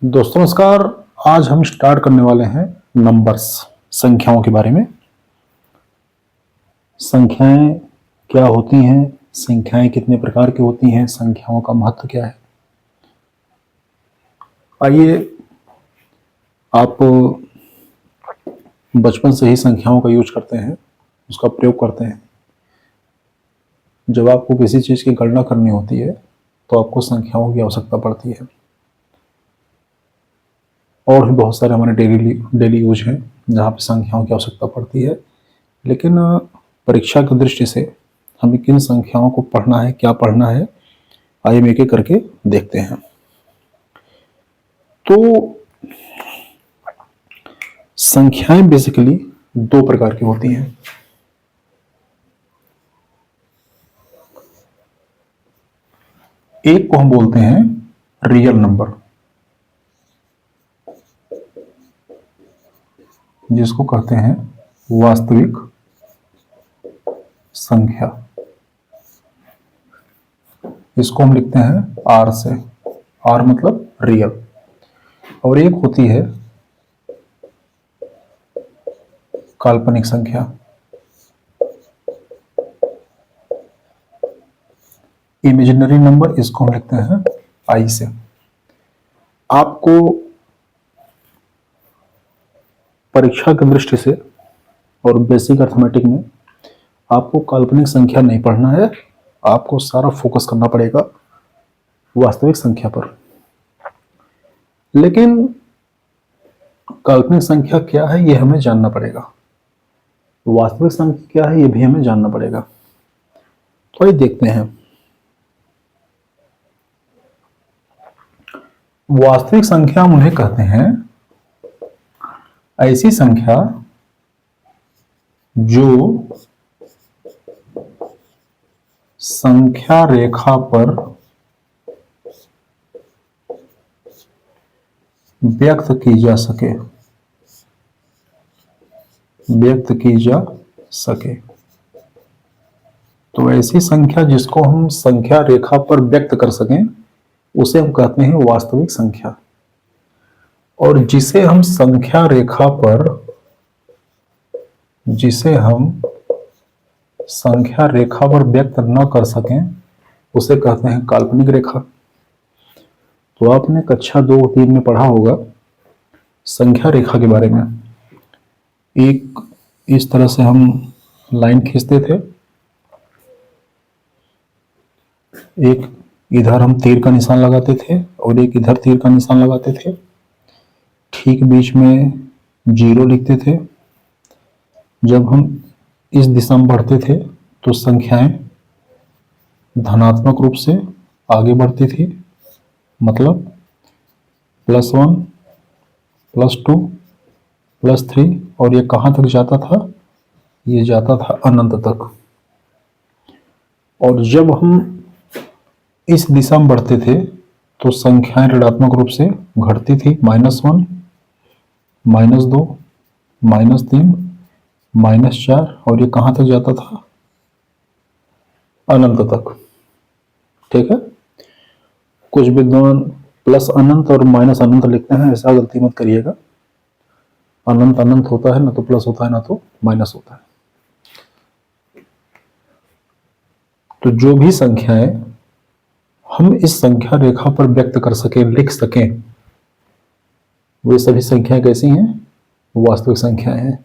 दोस्तों नमस्कार। आज हम स्टार्ट करने वाले हैं नंबर्स, संख्याओं के बारे में। संख्याएं क्या होती हैं, संख्याएं कितने प्रकार की होती हैं, संख्याओं का महत्व क्या है। आइए, आप बचपन से ही संख्याओं का यूज करते हैं, उसका प्रयोग करते हैं। जब आपको किसी चीज़ की गणना करनी होती है तो आपको संख्याओं की आवश्यकता पड़ती है। और भी बहुत सारे हमारे डेली यूज हैं जहाँ पे संख्याओं की आवश्यकता पड़ती है, लेकिन परीक्षा की दृष्टि से हमें किन संख्याओं को पढ़ना है, क्या पढ़ना है, आइए हम एक एक करके देखते हैं। तो संख्याएं बेसिकली दो प्रकार की होती हैं। एक को हम बोलते हैं रियल नंबर, जिसको कहते हैं वास्तविक संख्या। इसको हम लिखते हैं आर से, आर मतलब रियल। और एक होती है काल्पनिक संख्या, इमेजिनरी नंबर, इसको हम लिखते हैं आई से। आपको परीक्षा की दृष्टि से और बेसिक अर्थमेटिक में आपको काल्पनिक संख्या नहीं पढ़ना है, आपको सारा फोकस करना पड़ेगा वास्तविक संख्या पर। लेकिन काल्पनिक संख्या क्या है यह हमें जानना पड़ेगा, वास्तविक संख्या क्या है यह भी हमें जानना पड़ेगा। तो आइए देखते हैं। वास्तविक संख्या हम उन्हें कहते हैं ऐसी संख्या जो संख्या रेखा पर व्यक्त की जा सके, व्यक्त की जा सके। तो ऐसी संख्या जिसको हम संख्या रेखा पर व्यक्त कर सकें उसे हम कहते हैं वास्तविक संख्या। और जिसे हम संख्या रेखा पर, जिसे हम संख्या रेखा पर व्यक्त न कर सकें उसे कहते हैं काल्पनिक रेखा। तो आपने कक्षा 2-3 में पढ़ा होगा संख्या रेखा के बारे में। एक इस तरह से हम लाइन खींचते थे, एक इधर हम तीर का निशान लगाते थे और एक इधर तीर का निशान लगाते थे, ठीक बीच में जीरो लिखते थे। जब हम इस दिशा में बढ़ते थे तो संख्याएं धनात्मक रूप से आगे बढ़ती थी, मतलब +1, +2, +3, और ये कहाँ तक जाता था, ये जाता था अनंत तक। और जब हम इस दिशा में बढ़ते थे तो संख्याएं ऋणात्मक रूप से घटती थी, -1, -2, -3, -4, और ये कहाँ तक जाता था, अनंत तक। ठीक है। कुछ विद्वान प्लस अनंत और माइनस अनंत लिखते हैं, ऐसा गलती मत करिएगा। अनंत अनंत होता है, ना तो प्लस होता है ना तो माइनस होता है। तो जो भी संख्याएं हम इस संख्या रेखा पर व्यक्त कर सकें, लिख सकें, वे सभी संख्याएं कैसी हैं, वास्तविक संख्याएं हैं।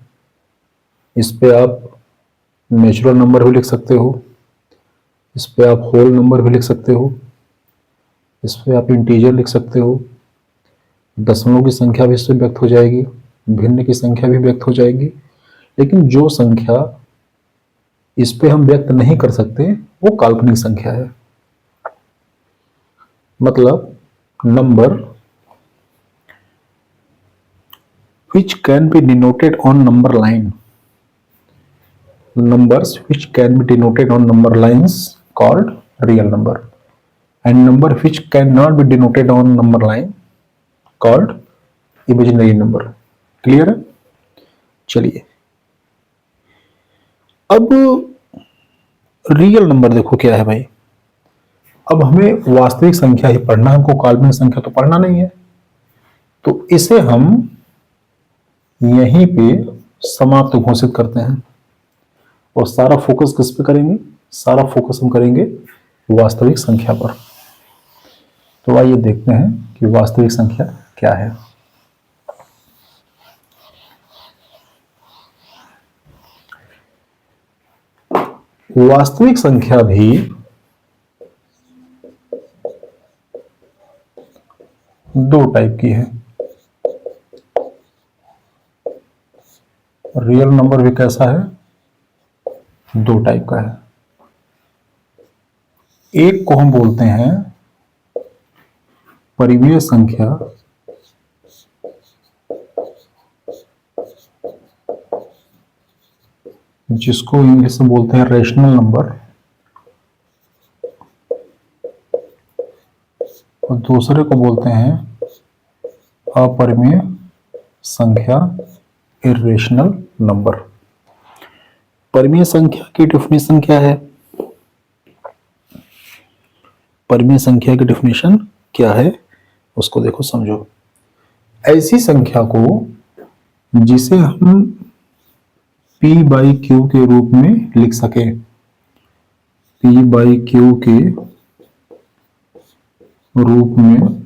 इस पे आप नेचुरल नंबर भी लिख सकते हो, इस पे आप होल नंबर भी लिख सकते हो, इस पे आप इंटीजर लिख सकते हो, दशमलव की संख्या भी इससे व्यक्त हो जाएगी, भिन्न की संख्या भी व्यक्त हो जाएगी। लेकिन जो संख्या इस पे हम व्यक्त नहीं कर सकते वो काल्पनिक संख्या है। मतलब number which can be denoted on number line, numbers which can be denoted on number lines called real number, and number which cannot be denoted on number line called imaginary number। Clear है? चलिए, अब real number देखो क्या है भाई। अब हमें वास्तविक संख्या ही पढ़ना है, हमको काल्पनिक संख्या तो पढ़ना नहीं है। तो इसे हम यहीं पे समाप्त घोषित करते हैं और सारा फोकस किस पे करेंगे? सारा फोकस हम करेंगे वास्तविक संख्या पर। तो आइए देखते हैं कि वास्तविक संख्या क्या है। वास्तविक संख्या भी दो टाइप की है। रियल नंबर भी कैसा है? दो टाइप का है। एक को हम बोलते हैं परिमेय संख्या, जिसको इंग्लिश में बोलते हैं रेशनल नंबर, और दूसरे को बोलते हैं अपरिमेय संख्या, इर्रेशनल नंबर। परिमेय संख्या की डेफिनेशन क्या है? परिमेय संख्या की डेफिनेशन क्या है उसको देखो, समझो। ऐसी संख्या को जिसे हम P बाई क्यू के रूप में लिख सके, P बाई क्यू के रूप में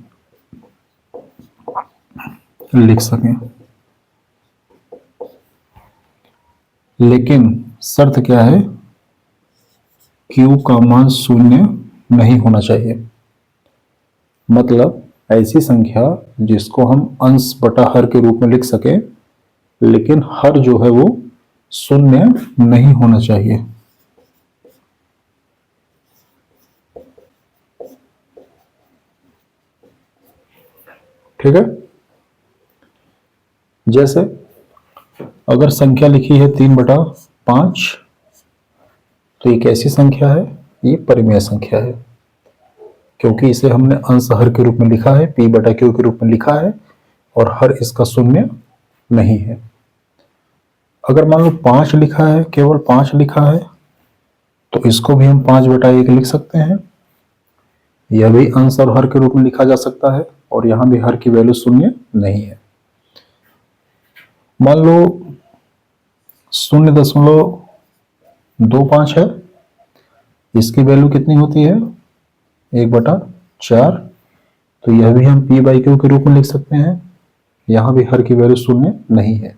लिख सकें, लेकिन शर्त क्या है? Q का मान शून्य नहीं होना चाहिए। मतलब ऐसी संख्या जिसको हम अंश बटा हर के रूप में लिख सके, लेकिन हर जो है वो शून्य नहीं होना चाहिए। ठीक है? जैसे अगर संख्या लिखी है 3/5, तो ये कैसी संख्या है? ये परिमेय संख्या है, क्योंकि इसे हमने अंश हर के रूप में लिखा है, P बटा Q के रूप में लिखा है, और हर इसका शून्य नहीं है। अगर मान लो 5 लिखा है, केवल 5 लिखा है, तो इसको भी हम 5/1 लिख सकते हैं। यह भी अंश और हर के रूप में लिखा जा सकता है, और यहां भी हर की वैल्यू शून्य नहीं है। मान लो 0.25 है, इसकी वैल्यू कितनी होती है? 1/4। तो यह भी हम P बाई Q के रूप में लिख सकते हैं। यहां भी हर की वैल्यू शून्य नहीं है।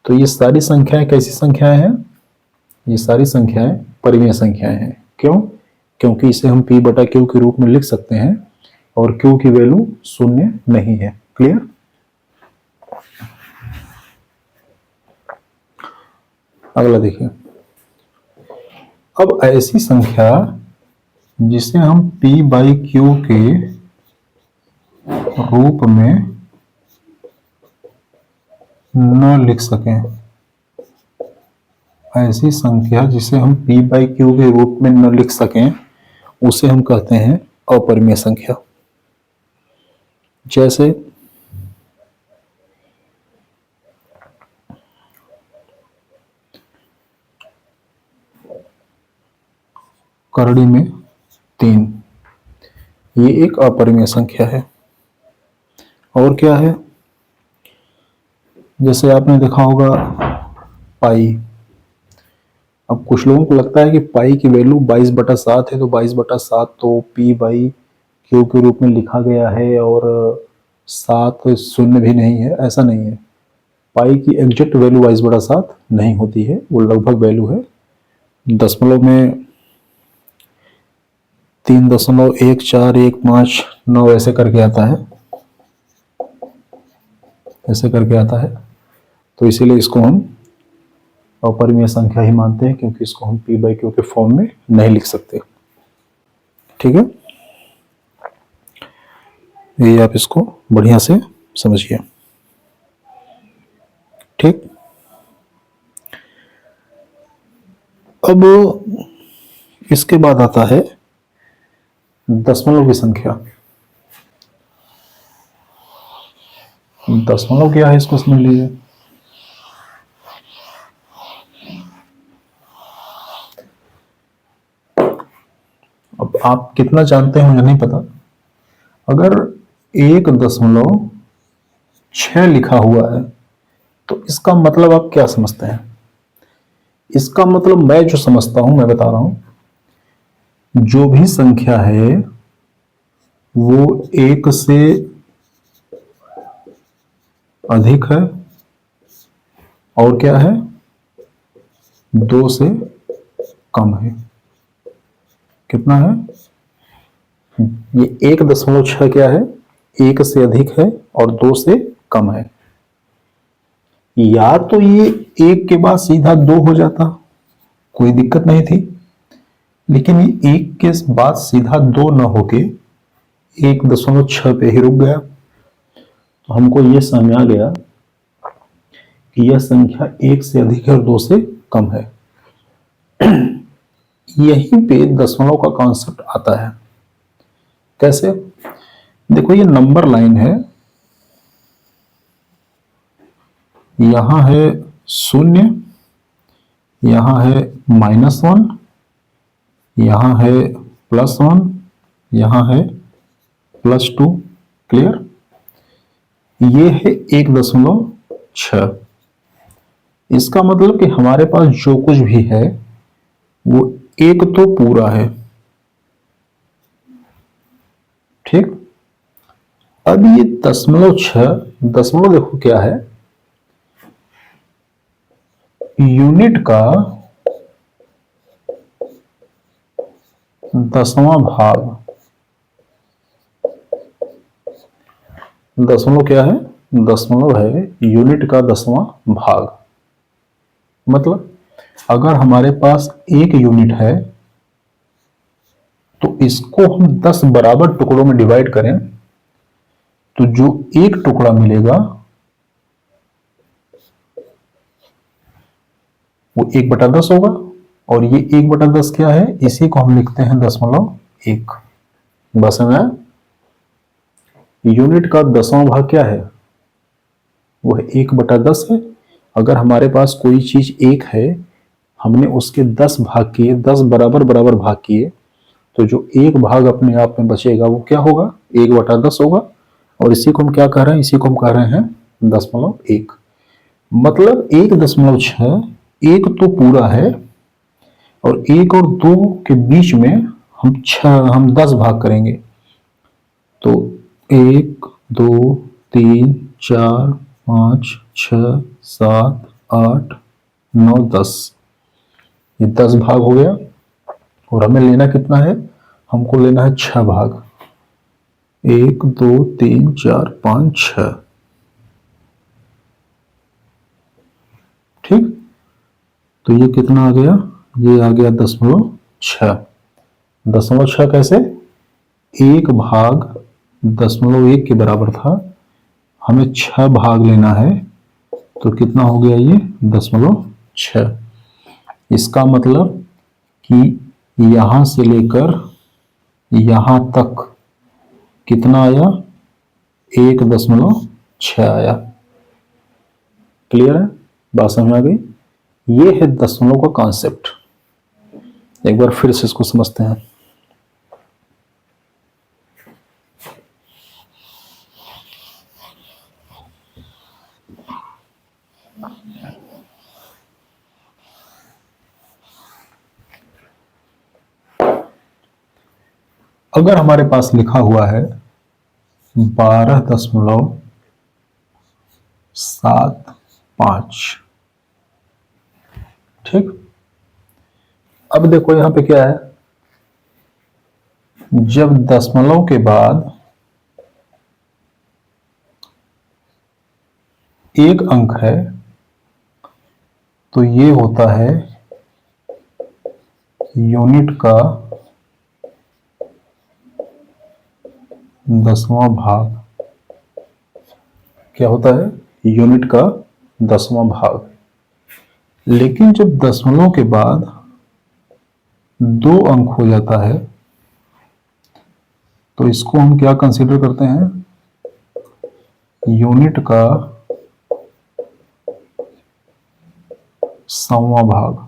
तो ये सारी संख्याएं कैसी संख्याएं हैं? ये सारी संख्याएं परिमेय संख्याएं हैं। क्यों? क्योंकि इसे हम P बटा Q के रूप में लिख सकते हैं और Q की वैल्यू शून्य नहीं है। क्लियर? अगला देखिए। अब ऐसी संख्या जिसे हम P बाई Q के रूप में न लिख सकें, ऐसी संख्या जिसे हम P बाई Q के रूप में न लिख सकें, उसे हम कहते हैं अपरिमेय संख्या। जैसे करड़ी में 3, ये एक अपरिमेय संख्या है। और क्या है? जैसे आपने देखा होगा पाई। अब कुछ लोगों को लगता है कि पाई की वैल्यू 22/7 है, तो 22/7 तो P बाई Q के रूप में लिखा गया है और 7 शून्य भी नहीं है। ऐसा नहीं है। पाई की एग्जैक्ट वैल्यू 22/7 नहीं होती है, वो लगभग वैल्यू है। दशमलव में 3.1415 ऐसे करके आता है, ऐसे करके आता है। तो इसीलिए इसको हम अपरिमेय संख्या ही मानते हैं, क्योंकि इसको हम P बाई Q के फॉर्म में नहीं लिख सकते। ठीक है? ये आप इसको बढ़िया से समझिए। ठीक? अब इसके बाद आता है दशमलव की संख्या। दशमलव क्या है इसको समझ लीजिए। अब आप कितना जानते हैं मुझे नहीं पता। अगर 1.1 6 लिखा हुआ है, तो इसका मतलब आप क्या समझते हैं? इसका मतलब मैं जो समझता हूं, मैं बता रहा हूं, जो भी संख्या है वो 1 से अधिक है और क्या है, 2 से कम है। कितना है? ये 1.6 क्या है? 1 से अधिक है और 2 से कम है। या तो ये 1 के बाद सीधा 2 हो जाता, कोई दिक्कत नहीं थी, लेकिन ये 1 के बाद सीधा 2 न होके 1.6 पे ही रुक गया। तो हमको ये समझ आ गया कि यह संख्या 1 से अधिक है और 2 से कम है। यहीं पे दशमलव का कॉन्सेप्ट आता है। कैसे? देखो, ये नंबर लाइन है, यहां है 0, यहां है -1, यहां है +1, यहां है +2। क्लियर? ये है 1.6। इसका मतलब कि हमारे पास जो कुछ भी है वो एक तो पूरा है। ठीक? अब ये 0.6, दशमलव देखो क्या है, यूनिट का 10वां भाग। दशमलव क्या है? दशमलव है यूनिट का 10वां भाग। मतलब अगर हमारे पास एक यूनिट है तो इसको हम 10 बराबर टुकड़ों में डिवाइड करें तो जो एक टुकड़ा मिलेगा वो 1/10 होगा। और ये 1/10 क्या है? इसी को हम लिखते हैं 0.1। बस में यूनिट का 10वां भाग क्या है? वो है 1/10 है। अगर हमारे पास कोई चीज एक है, हमने उसके 10 भाग किए, 10 बराबर बराबर भाग किए, तो जो एक भाग अपने आप में बचेगा वो क्या होगा? 1/10 होगा। और इसी को हम क्या कह रहे हैं? इसी को हम कह रहे हैं 0.1। मतलब 1.6 एक तो पूरा है और 1 और 2 के बीच में हम 10 भाग करेंगे। तो 1, 2, 3, 4, 5, 6, 7, 8, 9, 10। ये 10 भाग हो गया। और हमें लेना कितना है? हमको लेना है 6 भाग। 1, 2, 3, 4, 5, 6। ठीक? तो ये कितना आ गया? ये आ गया 0.6। 0.6 कैसे? 1 भाग 0.1 के बराबर था, हमें 6 भाग लेना है, तो कितना हो गया ये? 0.6। इसका मतलब कि यहां से लेकर यहां तक कितना आया? 1.6 आया। क्लियर है? बात समझ आ गई? ये है दशमलव का कॉन्सेप्ट। एक बार फिर से इसको समझते हैं। अगर हमारे पास लिखा हुआ है 12.75, ठीक? अब देखो यहां पे क्या है, जब दशमलव के बाद एक अंक है तो ये होता है यूनिट का 10वां भाग। क्या होता है? यूनिट का 10वां भाग। लेकिन जब दशमलव के बाद 2 अंक हो जाता है तो इसको हम क्या कंसीडर करते हैं? यूनिट का 100वां भाग।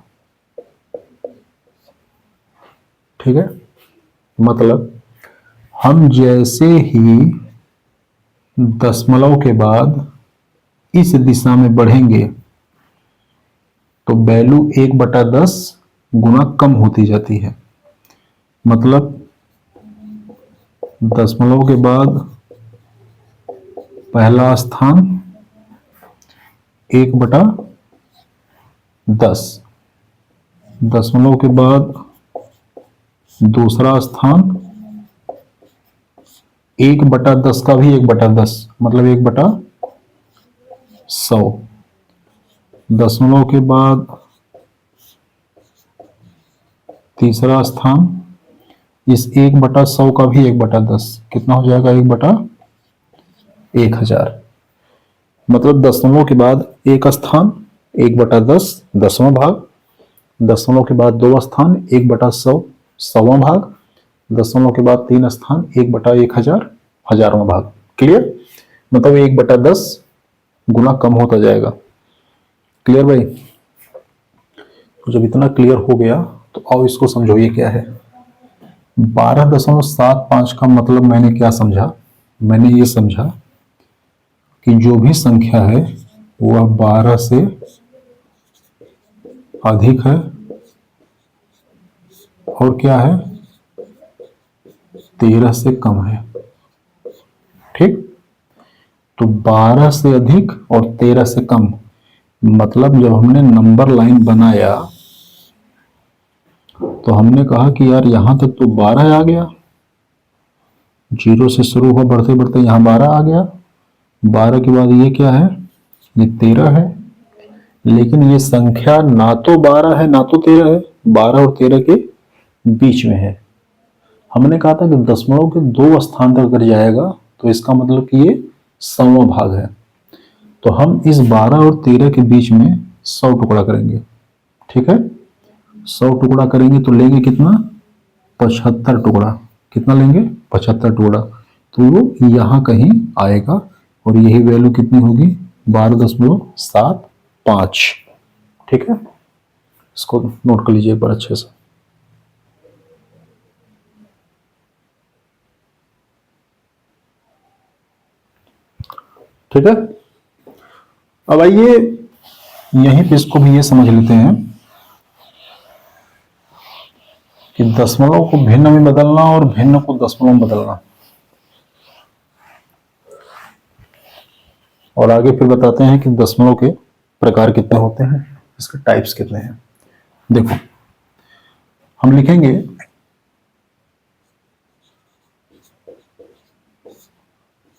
ठीक है? मतलब हम जैसे ही दशमलव के बाद इस दिशा में बढ़ेंगे तो वैल्यू 1/10 गुना कम होती जाती है। मतलब दशमलव के बाद पहला स्थान 1/10, दशमलव के बाद दूसरा स्थान 1/10 का भी 1/10, मतलब 1/100, दशमलव के बाद तीसरा स्थान इस 1/100 का भी 1/10, कितना हो जाएगा 1/1000। मतलब दशमलव के बाद एक स्थान 1/10 10वां भाग, दशमलव के बाद दो स्थान 1/100 100वां भाग, दशमलव के बाद तीन स्थान 1/1000 1000वां भाग। क्लियर? मतलब 1/10 गुना कम होता जाएगा। क्लियर भाई? तो जब इतना क्लियर हो गया तो अब इसको समझो ये क्या है। 12.75 का मतलब मैंने क्या समझा? मैंने ये समझा कि जो भी संख्या है वह 12 से अधिक है और क्या है 13 से कम है। ठीक? तो 12 से अधिक और 13 से कम, मतलब जब हमने नंबर लाइन बनाया तो हमने कहा कि यार यहां तक तो 12 आ गया, 0 से शुरू हुआ बढ़ते बढ़ते यहां 12 आ गया, 12 के बाद ये क्या है, ये 13 है। लेकिन ये संख्या ना तो 12 है ना तो 13 है, 12 और 13 के बीच में है। हमने कहा था कि दशमलव के दो स्थान तक अगर जाएगा तो इसका मतलब कि ये 100वां भाग है। तो हम इस 12 और 13 के बीच में 100 टुकड़ा करेंगे। ठीक है? 100 टुकड़ा करेंगे तो लेंगे कितना, 75 टुकड़ा। कितना लेंगे, 75 टुकड़ा। तो वो यहां कहीं आएगा और यही वैल्यू कितनी होगी, 12.75। ठीक है? इसको नोट कर लीजिए एक बार अच्छे से। ठीक है? अब आइए यहीं पे इसको भी ये समझ लेते हैं कि दशमलव को भिन्न में बदलना और भिन्न को दशमलव में बदलना। और आगे फिर बताते हैं कि दशमलव के प्रकार कितने होते हैं, इसके टाइप्स कितने हैं। देखो हम लिखेंगे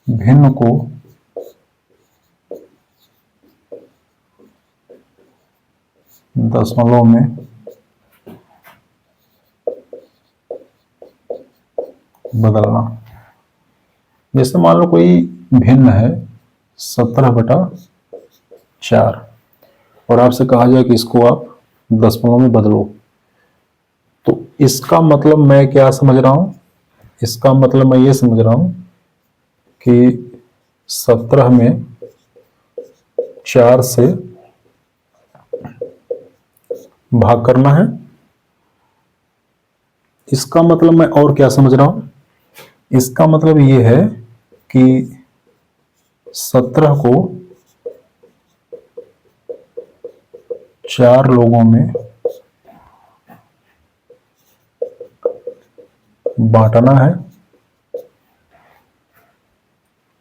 भिन्न को दशमलव में बदलना। जैसे मान लो कोई भिन्न है 17/4 और आपसे कहा जाए कि इसको आप दशमलव में बदलो, तो इसका मतलब मैं क्या समझ रहा हूं, इसका मतलब मैं ये समझ रहा हूं कि 17 में 4 से भाग करना है। इसका मतलब मैं और क्या समझ रहा हूं, इसका मतलब ये है कि 17 को 4 लोगों में बांटना है।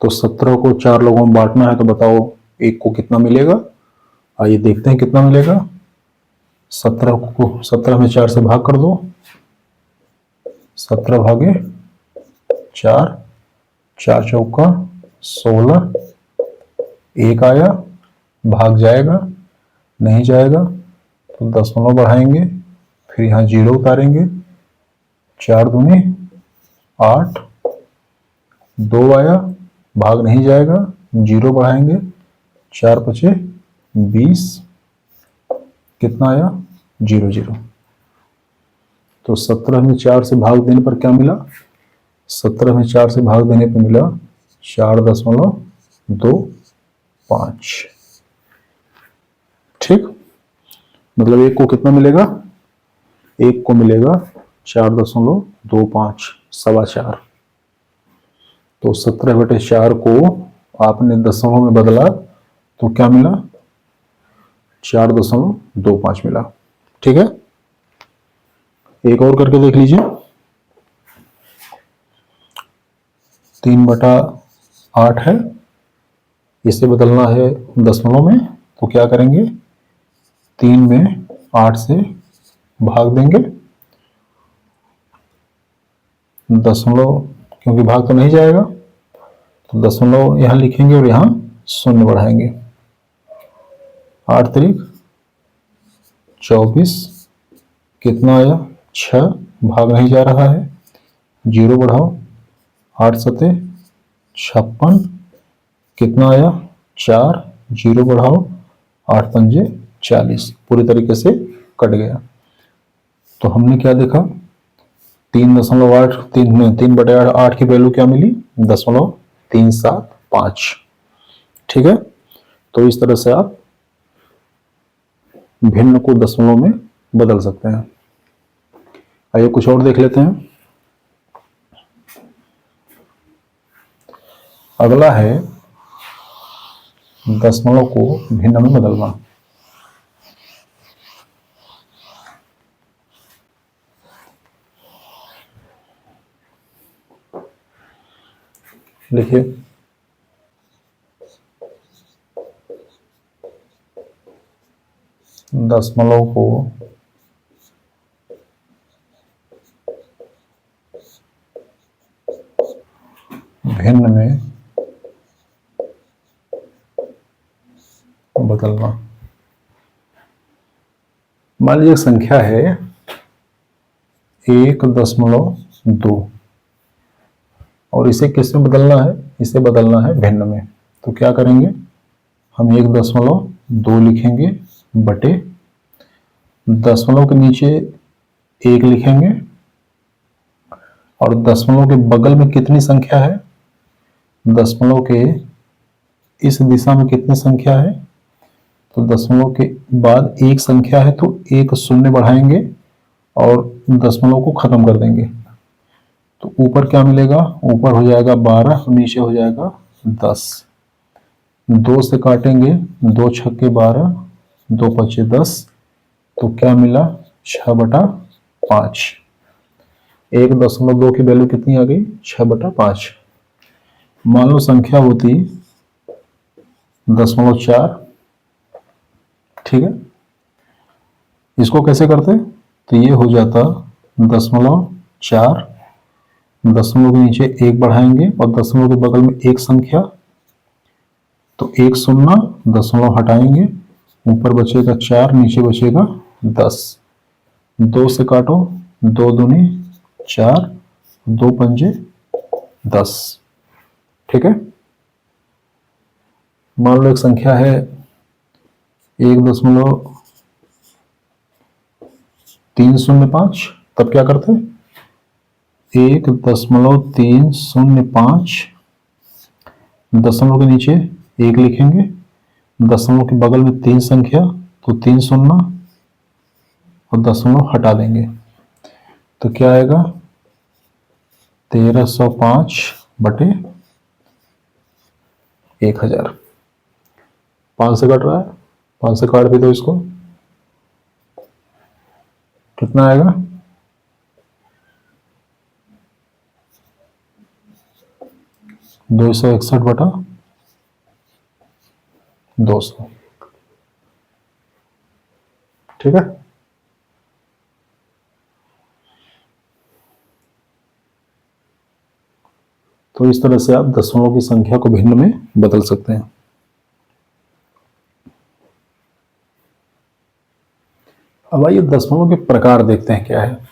तो 17 को 4 लोगों में बांटना है तो बताओ एक को कितना मिलेगा। आइए देखते हैं कितना मिलेगा। 17 को 17 में 4 से भाग कर दो, 17 भागे 4, 4 चौका 16, एक आया, भाग जाएगा, नहीं जाएगा तो दशमलव बढ़ाएंगे, फिर यहाँ 0 उतारेंगे, 4 दूनी 8, 2 आया, भाग नहीं जाएगा, 0 बढ़ाएंगे, 4 बचे 20, कितना आया 0 0। तो 17 में 4 से भाग देने पर क्या मिला, 17 में 4 से भाग देने पर मिला 4.25। ठीक? मतलब एक को कितना मिलेगा, एक को मिलेगा 4.25 4.25। तो 17/4 को आपने दशमलव में बदला तो क्या मिला, 4.25 मिला। ठीक है, एक और करके देख लीजिए। 3/8 है, इसे बदलना है दशमलव में, तो क्या करेंगे, 3 में 8 से भाग देंगे, दशमलव क्योंकि भाग तो नहीं जाएगा, तो दशमलव यहाँ लिखेंगे और यहाँ शून्य बढ़ाएंगे। 8 त्रिक 24, कितना आया, 6, भाग नहीं जा रहा है, 0 बढ़ाओ, 8 सते 56, कितना आया, 4, 0 बढ़ाओ, 8 पंजे 40, पूरी तरीके से कट गया। तो हमने क्या देखा, 3.8, 3/8 की वैल्यू क्या मिली, 0.375। ठीक है, तो इस तरह से आप भिन्न को दशमलव में बदल सकते हैं। आइए कुछ और देख लेते हैं। अगला है दशमलव को भिन्न में बदलना। लिखिए, दशमलव को भिन्न में बदलना। मान लीजिए संख्या है 1.2 और इसे किस में बदलना है, इसे बदलना है भिन्न में। तो क्या करेंगे, हम 1.2 लिखेंगे बटे दशमलव के नीचे 1 लिखेंगे, और दशमलव के बगल में कितनी संख्या है, दशमलव के इस दिशा में कितनी संख्या है, तो दशमलव के बाद एक संख्या है तो एक शून्य बढ़ाएंगे और दशमलव को खत्म कर देंगे। तो ऊपर क्या मिलेगा, ऊपर हो जाएगा 12, नीचे हो जाएगा 10। 2 से काटेंगे, 2 छक्के 12, 2 पचे 10, तो क्या मिला, 6/5। 1.2 की वैल्यू कितनी आ गई, 6/5। मान लो संख्या होती 0.4। ठीक है, इसको कैसे करते, तो ये हो जाता 0.4, दशमलव के नीचे 1 बढ़ाएंगे और दशमलव के बगल में एक संख्या, तो एक शून्य, दशमलव हटाएंगे, ऊपर बचेगा 4, नीचे बचेगा 10। 2 से काटो, 2 दूनी 4, 2 पंजे 10। ठीक है, मान लो एक संख्या है 1.305, तब क्या करते, 1.305, दशमलव के नीचे 1 लिखेंगे, दशमलव के बगल में 3 संख्या, तो 3 शून्य और दशमलव हटा देंगे, तो क्या आएगा, 1305 बटे 1000। 5 से कट रहा है, 5 से काट भी दो इसको, कितना आएगा, 261 बटा 200। ठीक है, तो इस तरह से आप दशमलव की संख्या को भिन्न में बदल सकते हैं। अब आइए दशमलव के प्रकार देखते हैं क्या है।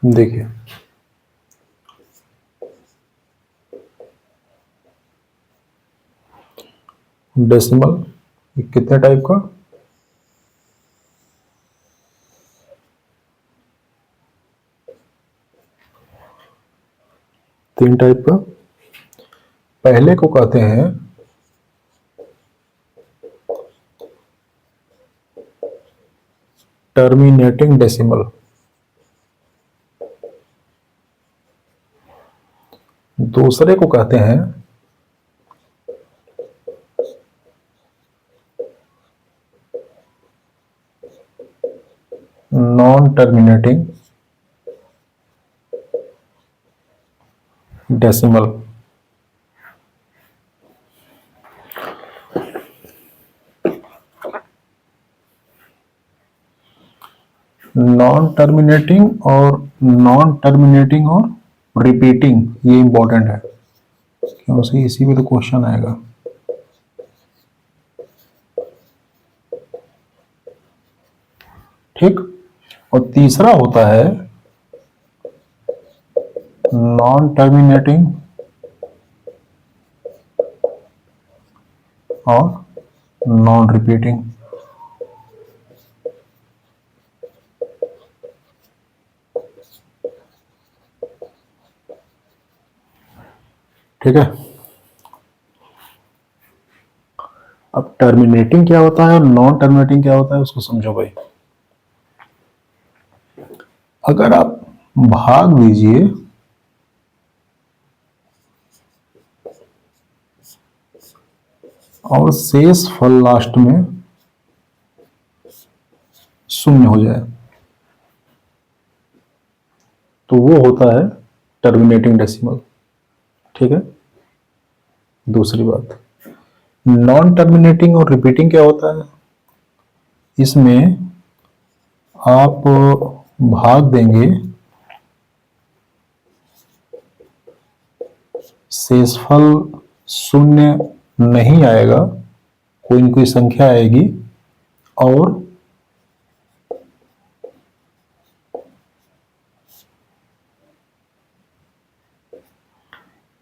देखिए, डेसिमल कितने टाइप का, तीन टाइप का। पहले को कहते हैं टर्मिनेटिंग डेसिमल, दूसरे को कहते हैं non terminating decimal. Non terminating और रिपीटिंग, ये इंपॉर्टेंट है क्योंकि इसी में तो क्वेश्चन आएगा। ठीक, और तीसरा होता है नॉन टर्मिनेटिंग और नॉन रिपीटिंग। ठीक है, अब टर्मिनेटिंग क्या होता है और नॉन टर्मिनेटिंग क्या होता है उसको समझो भाई। अगर आप भाग दीजिए और शेष फल लास्ट में शून्य हो जाए तो वो होता है टर्मिनेटिंग डेसिमल। ठीक है, दूसरी बात, नॉन टर्मिनेटिंग और रिपीटिंग क्या होता है, इसमें आप भाग देंगे, शेषफल शून्य नहीं आएगा, कोई न कोई संख्या आएगी और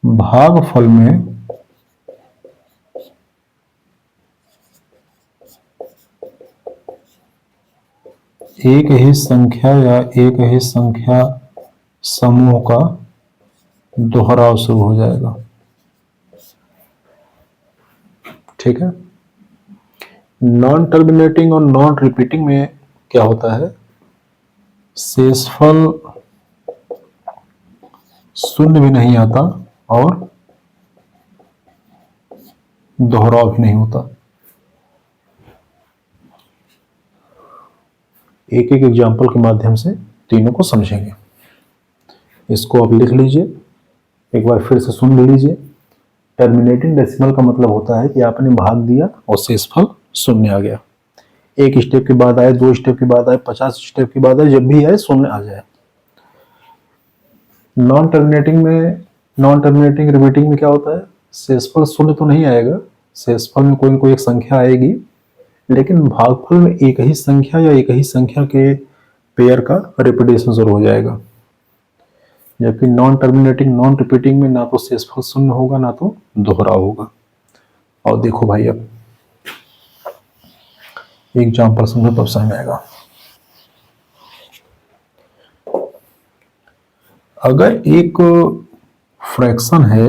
भागफल में एक ही संख्या या एक ही संख्या समूह का दोहराव शुरू हो जाएगा। ठीक है, नॉन टर्मिनेटिंग और नॉन रिपीटिंग में क्या होता है, शेषफल शून्य भी नहीं आता और दोहराव भी नहीं होता। एक एक एग्जाम्पल के माध्यम से तीनों को समझेंगे। इसको आप लिख लीजिए, एक बार फिर से सुन लीजिए। टर्मिनेटिंग डेसिमल का मतलब होता है कि आपने भाग दिया और शेषफल शून्य आ गया। एक स्टेप के बाद आए, 2 स्टेप के बाद आए, 50 स्टेप के बाद आए, जब भी आए शून्य आ जाए। नॉन टर्मिनेटिंग रिपीटिंग में क्या होता है, शेषफल शून्य तो नहीं आएगा, शेषफल में कोई न कोई एक संख्या आएगी, लेकिन भागफल में एक ही संख्या या एक ही संख्या के पेयर का रिपीटेशन शुरू हो जाएगा। जबकि नॉन टर्मिनेटिंग नॉन रिपीटिंग में ना तो शेषफल शून्य होगा ना तो दोहराव होगा। और देखो भाई, अब एग्जाम्पल समझो तब समझ आएगा। अगर एक फ्रैक्शन है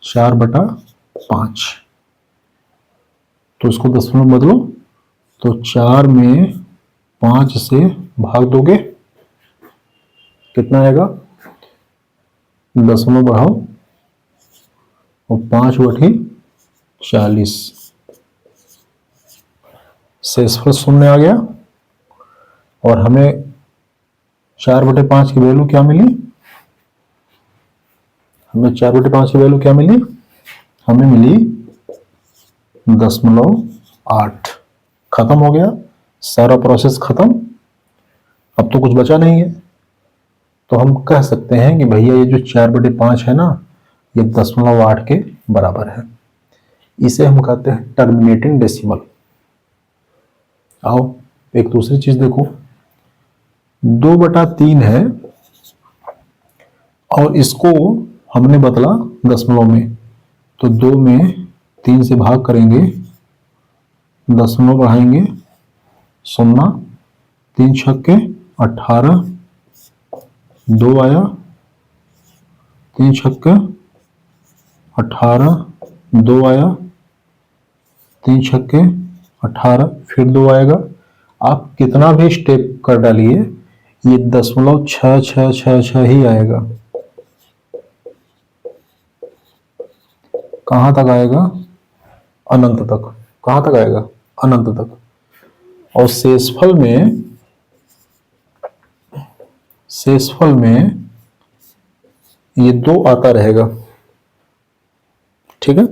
4/5 तो उसको दशमलव में बदलो, तो 4 में 5 से भाग दोगे, कितना आएगा, दशमलव बढ़ाओ और 5/40, शेषफल शून्य आ गया और हमें 4/5 की वैल्यू क्या मिली, हमें 4/5 की वैल्यू क्या मिली, हमें मिली 0.8। खत्म हो गया, सारा प्रोसेस खत्म, अब तो कुछ बचा नहीं है। तो हम कह सकते हैं कि भैया ये जो 4/5 है ना, ये 0.8 के बराबर है। इसे हम कहते हैं टर्मिनेटिंग डेसिमल। आओ एक दूसरी चीज देखो, 2/3 है और इसको हमने बदला दशमलव में, तो 2 में 3 से भाग करेंगे, दशमलव बढ़ाएंगे, 0, 3 छक्के 18, 2 आया, 3 छक्के 18, 2 आया, 3 छक्के 18, फिर 2 आएगा। आप कितना भी स्टेप कर डालिए, ये 0.66666 ही आएगा। कहां तक आएगा? अनंत तक। कहां तक आएगा? अनंत तक। और शेषफल में ये 2 आता रहेगा। ठीक है,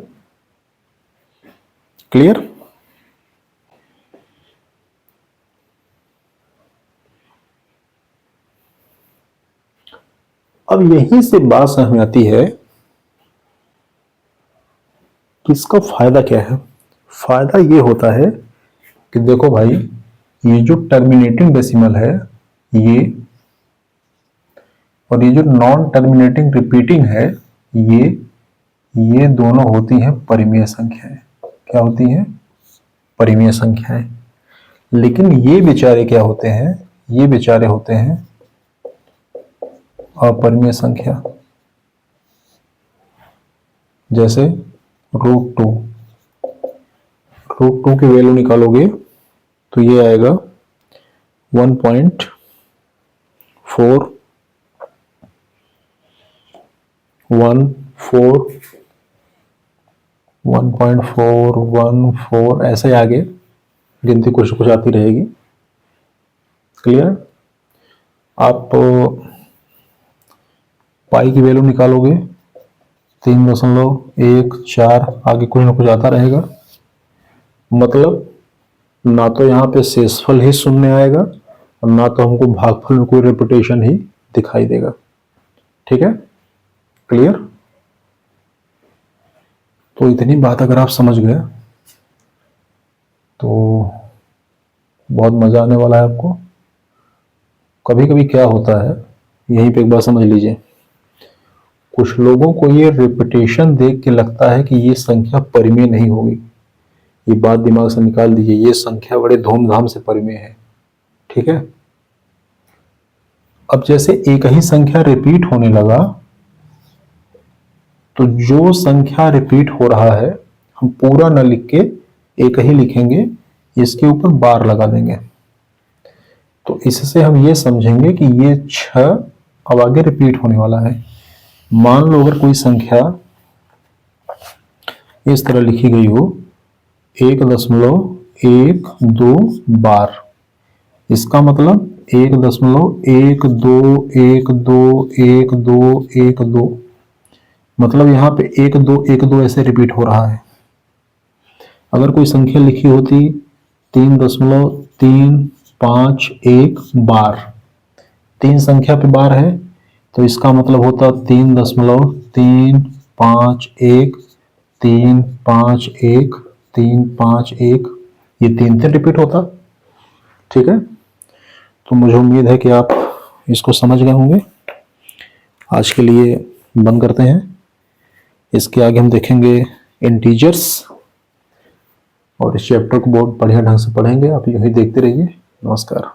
क्लियर? अब यहीं से बात समझ में आती है कि इसका फायदा क्या है। फायदा ये होता है कि देखो भाई, ये जो टर्मिनेटिंग डेसिमल है ये, और ये जो नॉन टर्मिनेटिंग रिपीटिंग है ये दोनों होती हैं परिमेय संख्याएं। क्या होती हैं? परिमेय संख्याएं। लेकिन ये बेचारे क्या होते हैं? ये बेचारे होते हैं अपरिमेय संख्या। जैसे √2, √2 की वैल्यू निकालोगे तो ये आएगा 1.4 1.414 ऐसे आगे गिनती कुछ कुछ आती रहेगी। क्लियर? आप पाई की वैल्यू निकालोगे 3.14, आगे कुछ ना कुछ आता रहेगा। मतलब ना तो यहाँ पे शेषफल ही शून्य आएगा और ना तो हमको भागफल में कोई रिपीटेशन ही दिखाई देगा। ठीक है, क्लियर? तो इतनी बात अगर आप समझ गए तो बहुत मजा आने वाला है आपको। कभी कभी क्या होता है, यहीं पे एक बात समझ लीजिए, कुछ लोगों को ये रिपीटेशन देख के लगता है कि ये संख्या परिमेय नहीं होगी। ये बात दिमाग से निकाल दीजिए, ये संख्या बड़े धूमधाम से परिमेय है। ठीक है, अब जैसे एक ही संख्या रिपीट होने लगा तो जो संख्या रिपीट हो रहा है हम पूरा न लिख के एक ही लिखेंगे, इसके ऊपर बार लगा देंगे। तो इससे हम ये समझेंगे कि ये 6 अब आगे रिपीट होने वाला है। मान लो अगर कोई संख्या इस तरह लिखी गई हो 1.12 बार, इसका मतलब 1.12121212, मतलब यहाँ पे 1 2 1 2 ऐसे रिपीट हो रहा है। अगर कोई संख्या लिखी होती 3.351 बार, 3 संख्या पे बार है तो इसका मतलब होता 3.351 351 351, ये 3 रिपीट होता। ठीक है, तो मुझे उम्मीद है कि आप इसको समझ गए होंगे। आज के लिए बंद करते हैं। इसके आगे हम देखेंगे इंटीजर्स, और इस चैप्टर को बहुत बढ़िया ढंग से पढ़ेंगे। आप यही देखते रहिए। नमस्कार।